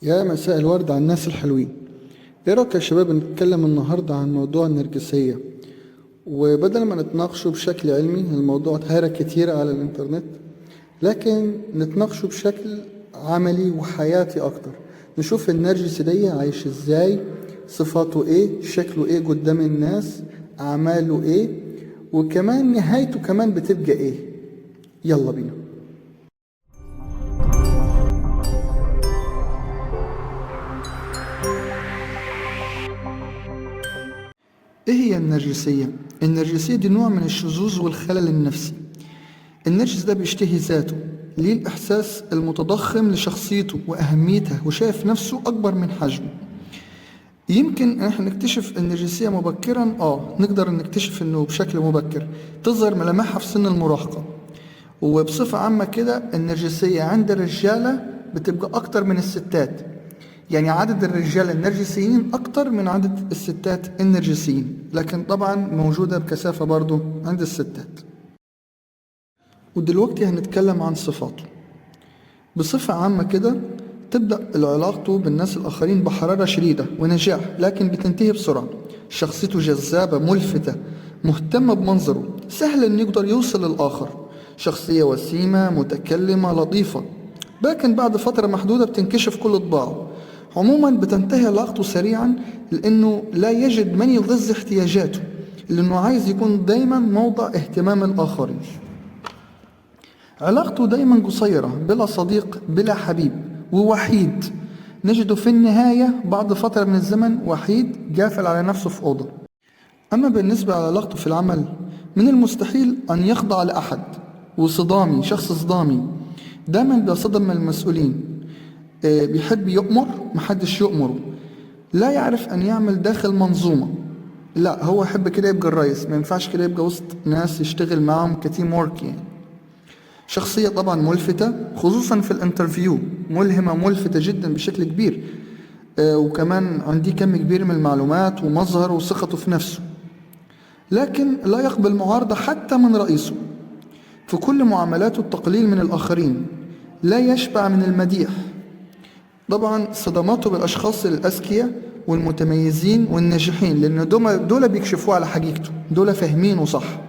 يا مساء الورد على الناس الحلوين. ايه رأيك يا شباب نتكلم النهاردة عن موضوع النرجسية، وبدل ما نتناقشه بشكل علمي الموضوع اتهرى كتير على الانترنت، لكن نتناقشه بشكل عملي وحياتي اكتر. نشوف النرجسي ده عايش ازاي، صفاته ايه، شكله ايه قدام الناس، اعماله ايه، وكمان نهايته كمان بتبقى ايه. يلا بينا. ايه هي النرجسية؟ النرجسية دي نوع من الشذوذ والخلل النفسي. النرجس ده بيشتهي ذاته، ليه الإحساس المتضخم لشخصيته وأهميتها، وشايف نفسه أكبر من حجمه. يمكن احنا نكتشف النرجسية مبكرا، نقدر نكتشف انه بشكل مبكر تظهر ملامحها في سن المراهقة. وبصفة عامة كده النرجسية عند الرجالة بتبقى أكتر من الستات، يعني عدد الرجال النرجسيين أكتر من عدد الستات النرجسيين، لكن طبعا موجودة بكثافة برضو عند الستات. ودلوقتي هنتكلم عن صفاته بصفة عامة كده. تبدأ علاقته بالناس الآخرين بحرارة شديدة ونجاح، لكن بتنتهي بسرعة. شخصيته جذابة ملفتة، مهتمة بمنظره، سهل إنه يقدر يوصل للآخر. شخصية وسيمة متكلمة لطيفة، لكن بعد فترة محدودة بتنكشف كل طباعه. عموما بتنتهي علاقته سريعا، لأنه لا يجد من يغذي احتياجاته، لأنه عايز يكون دايما موضع اهتمام الآخرين. علاقته دايما قصيرة، بلا صديق بلا حبيب، ووحيد. نجده في النهاية بعد فترة من الزمن وحيد قافل على نفسه في أوضة. أما بالنسبة لعلاقته في العمل، من المستحيل أن يخضع لأحد، وصدامي، شخص صدامي، دايما بيصدم من المسؤولين. بيحب يؤمر، محدش يؤمره. لا يعرف أن يعمل داخل منظومة، لا هو يحب كده يبقى الرئيس، ما ينفعش كده يبقى وسط ناس يشتغل معاهم كتيم وورك يعني. شخصية طبعا ملفتة، خصوصا في الانترفيو، ملهمة ملفتة جدا بشكل كبير. وكمان عندي كم كبير من المعلومات ومظهر وثقته في نفسه، لكن لا يقبل معارضة حتى من رئيسه. في كل معاملاته التقليل من الآخرين، لا يشبع من المديح. طبعا صدماته بالأشخاص الأذكياء والمتميزين والناجحين، لأن دول بيكشفوا على حقيقته، دول فاهمينه صح.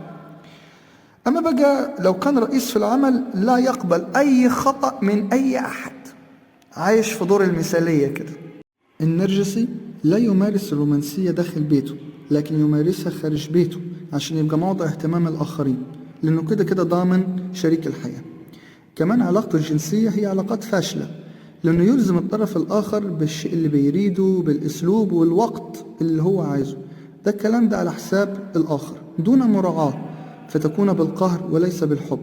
أما بقى لو كان رئيس في العمل، لا يقبل أي خطأ من أي أحد، عايش في دور المثالية كده. النرجسي لا يمارس الرومانسية داخل بيته، لكن يمارسها خارج بيته عشان يبقى موضع اهتمام الآخرين، لأنه كده كده ضامن شريك الحياة. كمان علاقته الجنسية هي علاقات فاشلة، لأنه يلزم الطرف الآخر بالشيء اللي بيريده، بالأسلوب والوقت اللي هو عايزه. ده الكلام ده على حساب الآخر دون مراعاة، فتكون بالقهر وليس بالحب.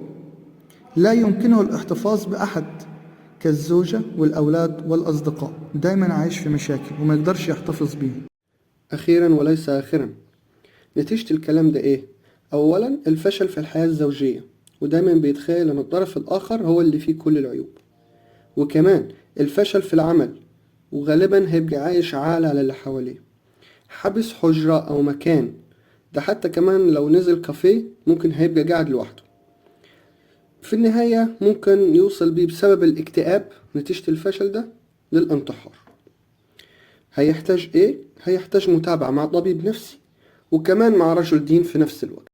لا يمكنه الاحتفاظ بأحد، كالزوجة والأولاد والأصدقاء، دايما عايش في مشاكل وما يقدرش يحتفظ بيهم. أخيرا وليس آخرا، نتيجة الكلام ده إيه؟ أولا الفشل في الحياة الزوجية، ودايما بيتخيل أن الطرف الآخر هو اللي فيه كل العيوب. وكمان الفشل في العمل، وغالبا هيبقى عايش عالة على اللي حواليه. حبس حجرة أو مكان، ده حتى كمان لو نزل كافيه ممكن هيبقى قاعد لوحده. في النهاية ممكن يوصل بيه بسبب الاكتئاب نتيجة الفشل ده للانتحار. هيحتاج إيه؟ هيحتاج متابعة مع طبيب نفسي، وكمان مع رجل دين في نفس الوقت.